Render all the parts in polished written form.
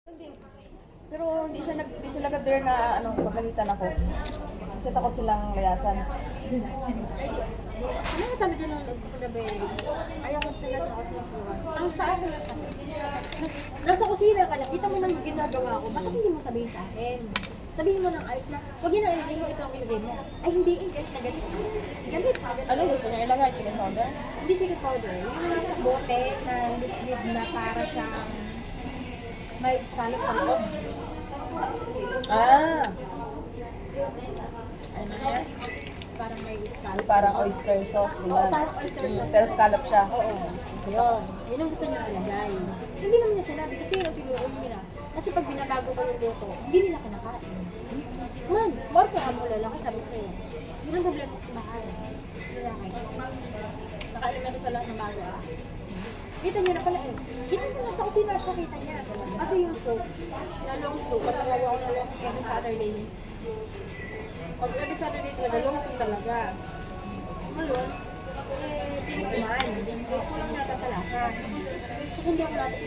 Hindi. Pero hindi sila nag-dare na pagalitan ako. Kasi takot silang layasan. Ano na talaga nung nagsasabi? Ayaw ko sila na ako sinasuhan. Ang sa akin lang kasi. Nasa kusina ka lang, kita mo nang ginagawa ko, bakit hindi mo sabihin sa akin? Sabihin mo ng ayos na, huwag yun ang ilagay mo, ito ang ilagay mo. Ay hindi, kahit na ganito. Ganito. Anong gusto niya ilagay? Chicken powder? Hindi chicken powder. Yung nasa bote na liquid na para siyang may scallop sa loob. Ah! Ano na yan? Parang may scallop. Parang oyster sauce, Oo, diba? parang oyster sauce. Pero scallop siya. Oo. Yun. Yun ang gusto niya ilagay. Hindi naman niya sinabi kasi yung tinuro nila. Kasi pag binabago ko yung luto, hindi nila kinakain. Man, bakit ka mo lalaki? Sabi ko sa'yo. Yun ang problema ko sa mahal. Lalaki. Nakalimento sa lahat ng bago ah. Kita niya na pala eh. Kita niya na sa kusina siya, kita niya. Kasi yung soup, na long soup, at nalagaw ko na long soup every Saturday. Pag every Saturday talaga, long soup talaga. Ngayon, pinikuman. Kulang nata sa lasa. Kasi hindi ako natin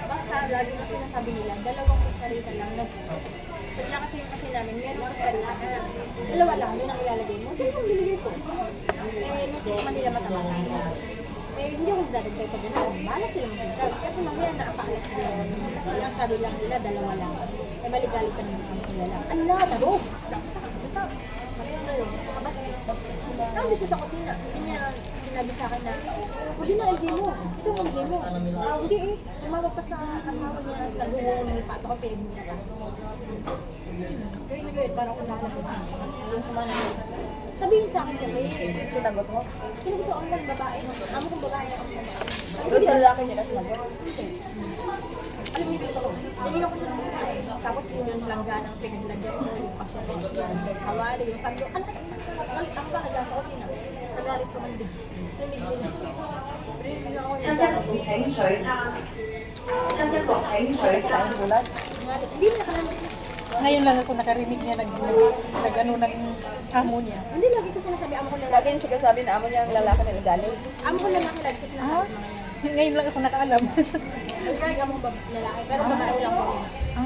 basta, lagi na sinasabi nila, 2 kutsarita lang. Kanya kasi namin, meron kutsarita na. 2 lang, yun ang ilalagay mo. Hindi ang binigay ko. Nung tikman nila matamata. Hindi ako magdadagdag pag gano'n. Bahala sila magdagdag. Kasi mamaya naapaalat nila. Yung sabi lang nila, 2 lang. Maligalit ka naman ang kilala. Ano na, taro? Basta. Basta sila. Hindi siya sa kusina. Hindi niya sinabi sa akin na, hindi na ilagay mo. Ito ang ilagay mo. Hindi eh. Tumawag pa sa asawa niya at nag-uulong ng pato ko pinag mo na. Kaya nag-ulit, parang unahan ko. Yung sama na yun. Sabihin sa akin kasi, Sinagot mo? sinabi ko ang babae. Amo kong babae na kami. Doon sa lalaki nila sinagot? Alam niyo dito ko. Nilino ko siya ng side. Tapos yung langga ng pinaglagyan ko, yung paso ko, yung hawali, yung sando. Galit ako talaga sa kusina. Nagalit ko man din. Namilig din. Ring ako新一戶請取餐，新一國請取 Sa 餐。 bulan? Nagalit. Hindi na kalaman. Ngayon lang ako nakarinig niya nag-ano ng amo niya. Hindi lagi ko sinasabi, amo ko Lagi lalaki. yung sinasabi na amo niya ang lalaki nila galing. Amo ko lalaki, lagi ko sinasabi sa mga yan. Ngayon lang ako nakaalam. Lagi amo lalaki, pero babae lang ko.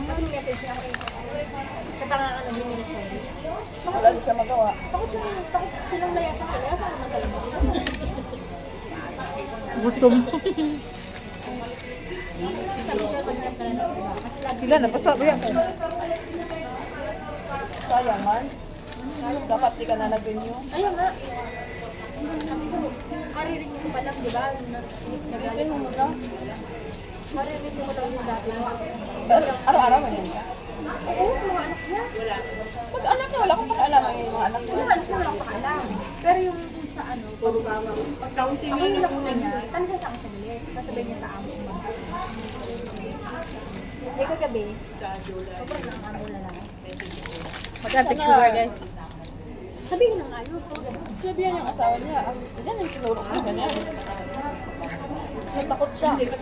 Kasi may message niya ako sa pangalan din niya siya. Wala din siya magawa. Takot silang layasan ko. Layasan naman talaga sila. Gutom. Sabi ko, pag nagkala ng iba. Kasi lagi Sila na, basta yan. Sayang man. Dapat di ka na nag-renew. ayun nga. Sabi ko, maririnig ko pa lang, di ba? Isin mo muna. Maririnig ko lang din dati. Pero araw-araw man yan siya. Oo, sa mga anak niya. Mag-anak na, wala akong pakialaman yung mga anak ko. Sa mga anak niya, wala akong paalam. Pero yung sa ano, pag-counting ako yung nakuha niya, talaga sa akin siya galit. Sasabihin niya sa amo ko. Eh, kagabi, sobrang lang amo lalaki. Mag-picture guys. Sabihin ng ayos. Sabi yan yung asawa niya. Yan yung tinuro ko ganyan. Natakot siya. Nakita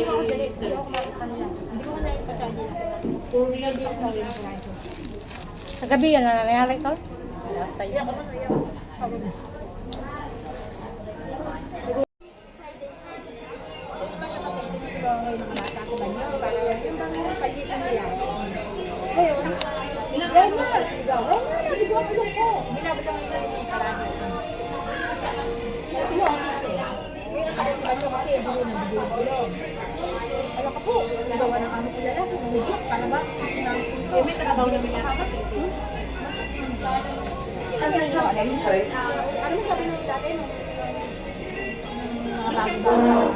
ko galit. Hindi ako kumakas kanila. Hindi ko na ipagkaya nila. Puro nila din sa akin ng radyo. Sa gabi yan, nangyari ka? Iyak ako na iyak. Ngayon, dahil na, sigaw. Naligaw ko lang po. Binabagang nila si Karani. Sino ang ate? Ngayon tayo sa kanyo kasi dulo ng dulo. Alam ka po, nagawa ng amo ko lalaki, nangigiyak, palabas. May trabaho namin sa kapat.新一國請取餐。 Ano mo sabi nung dati nung mga bago-bago?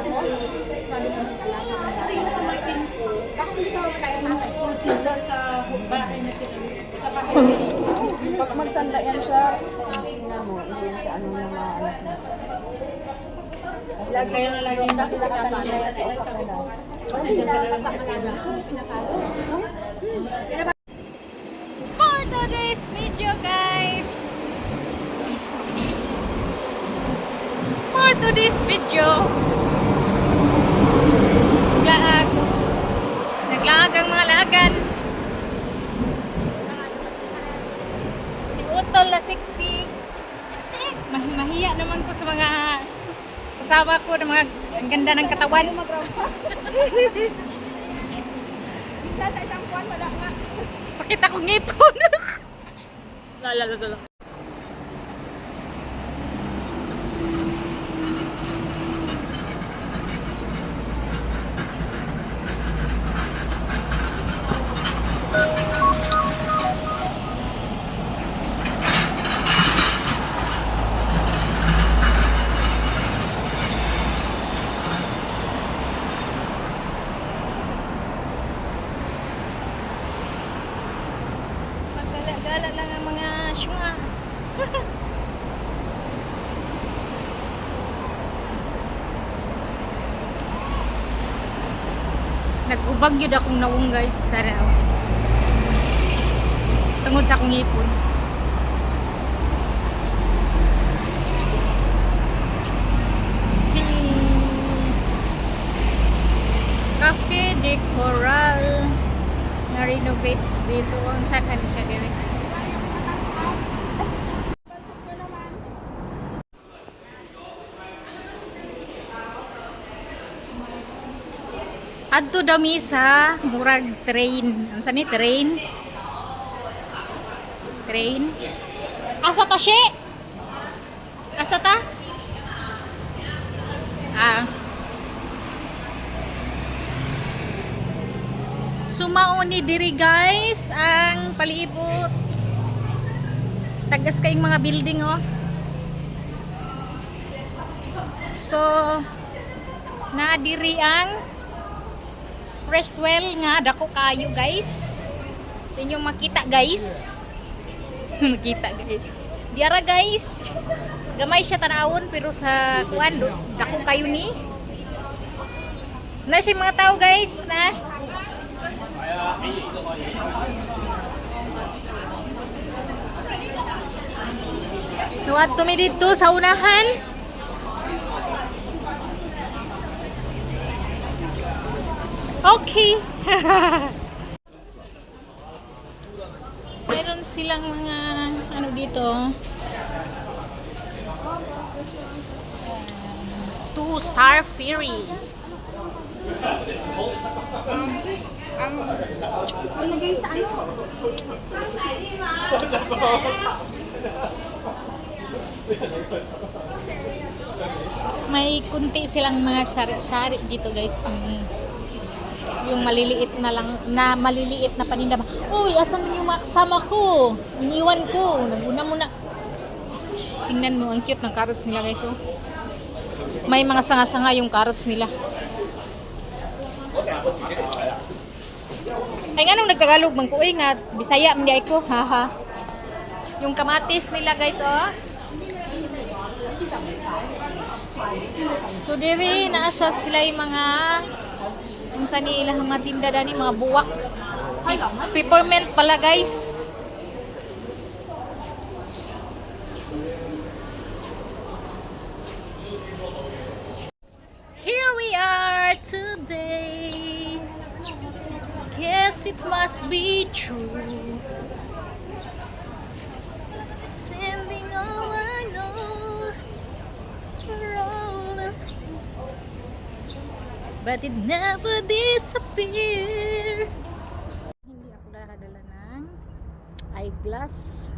Sabi nung talasa ng dati. Kasi yung pamangkin ko, bakit hindi ka kaya natin? Consider sa bahay na sa bahay na Pag magtanda yan siya, tingnan mo, hindi yan siya ano yung mga anak niya. Kasi Kaya nga lagi yung kasi nakatanim na yan sa utak nila. Hindi na kasama namin. For today's video guys! For today's video, naglaag ang mga laagan. Si Utol na sexy. Mahiya naman po sa mga kasama ko ng mga ang ganda ng katawan. Mag-round pa. Isa sa isang kuwan, wala nga. Sakit akong ngipon. Lala. Gala lang ang mga syunga. Nagubag yun akong naong guys. Saraw. Tungod sa akong ipon. Si Cafe de Coral na renovate dito. Ang saan siya dire? Adto daw mi sa murag train. Ano sa ni train? Train? Asa ta siya? Asa ta? Sumauni diri guys ang palibot. Tagas kayong mga building oh. So na diri ang Restwell nga dako kayo guys. Sa inyong makita guys. Makita guys. Diara guys. Gamay siya tanawon pero sa kuan dako kayo ni. Na siya mga tao guys na. So at tumi dito sa unahan. Okay. Meron silang mga ano dito. 2-star ferry. Ilagay sa ano? May kunti silang mga sari-sari dito guys. Yung maliliit na lang na maliliit na paninda. Uy, asan yung mga kasama ko? Iniwan ko. Naguna muna. Tingnan mo, ang cute ng carrots nila guys. Oh. May mga sanga-sanga yung carrots nila. Ay nga nung nagtagalog man ko, uy nga, Bisaya man di ko. Haha. Yung kamatis nila guys, oh. So diri naasa sila yung mga kung saan ilang mga tinda dani, mga buwak. Peppermint pala guys. Here we are today. Guess it must be true. Sending all I know. But it never disappear. Hindi ako nakadala ng eyeglass.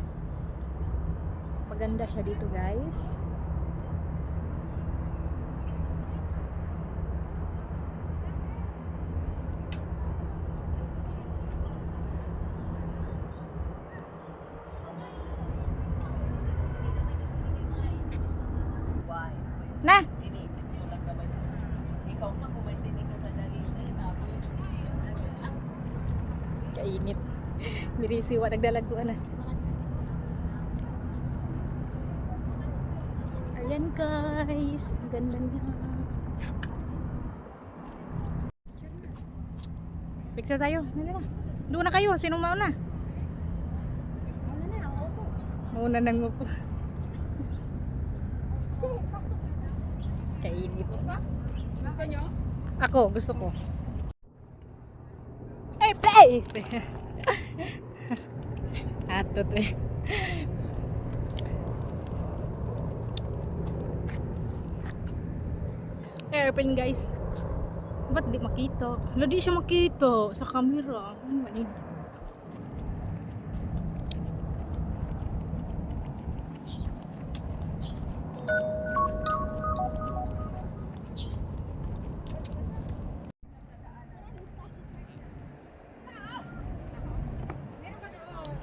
Maganda siya dito guys. Na! Kainit. Mirisiwa nagdalaguan na. Ayan guys, ang ganda niya. Picture tayo. Doon na kayo, sinong mauna? Mauna nang mo po. Kainit. Gusto nyo? Ako, gusto ko. Hey, play! Atot eh. airplane guys. Ba't di makita? Wala di siya makita sa camera. Ano ba ni?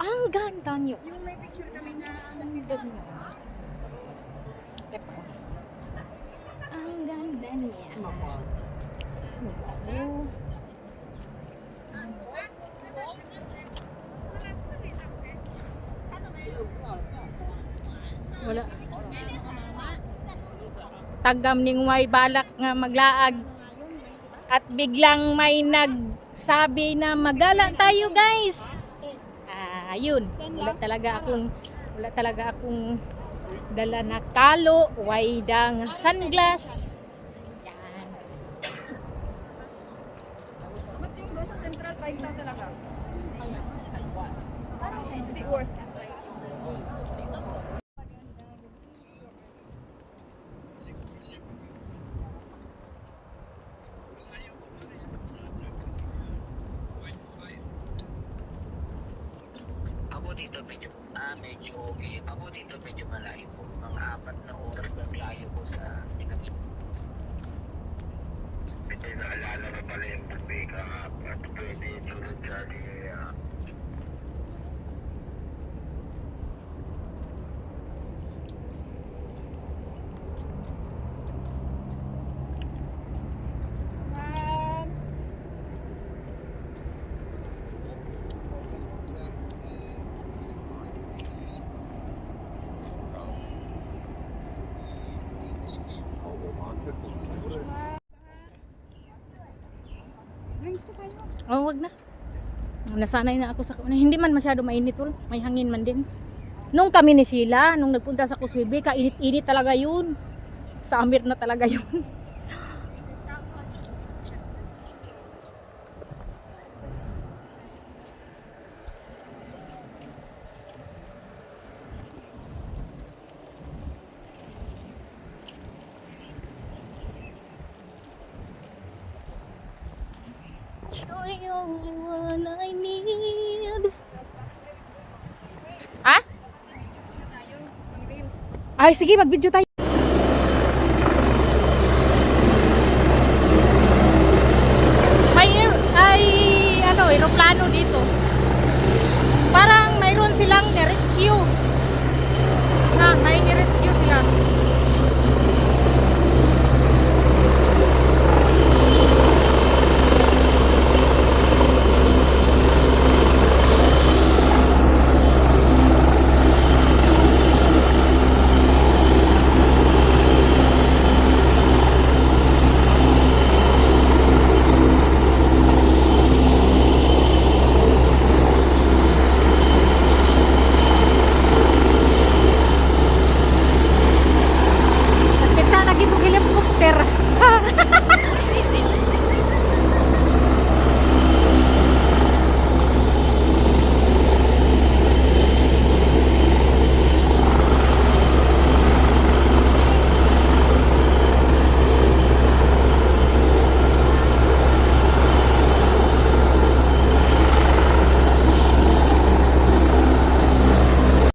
Ang ganda niyo. Yung may picture kami na nag-vlog niya. Ang ganda niya. Wala. Tagam ning may balak nga maglaag at biglang may nagsabi na magala tayo guys. Ayun. Wala talaga akong dala na kalo, waydang sunglass. Yan. Ba't yung doon sa Central 30 talaga? Parang hindi worth it. Medyo okay. Ako dito medyo malayo po. Mga 4 na oras na layo po sa Pinagin. Ito naalala ko pala yung tubig at pwede tulad dyan Oh, wag na. Nasanay na ako sa hindi man masyado mainit tol. May hangin man din. Nung kami ni Sheila, nung nagpunta sa Kuswibi, kainit-init talaga yun. Sa Amir na talaga yun. You're the only one I need. Ha? Ay, sige, mag-video tayo.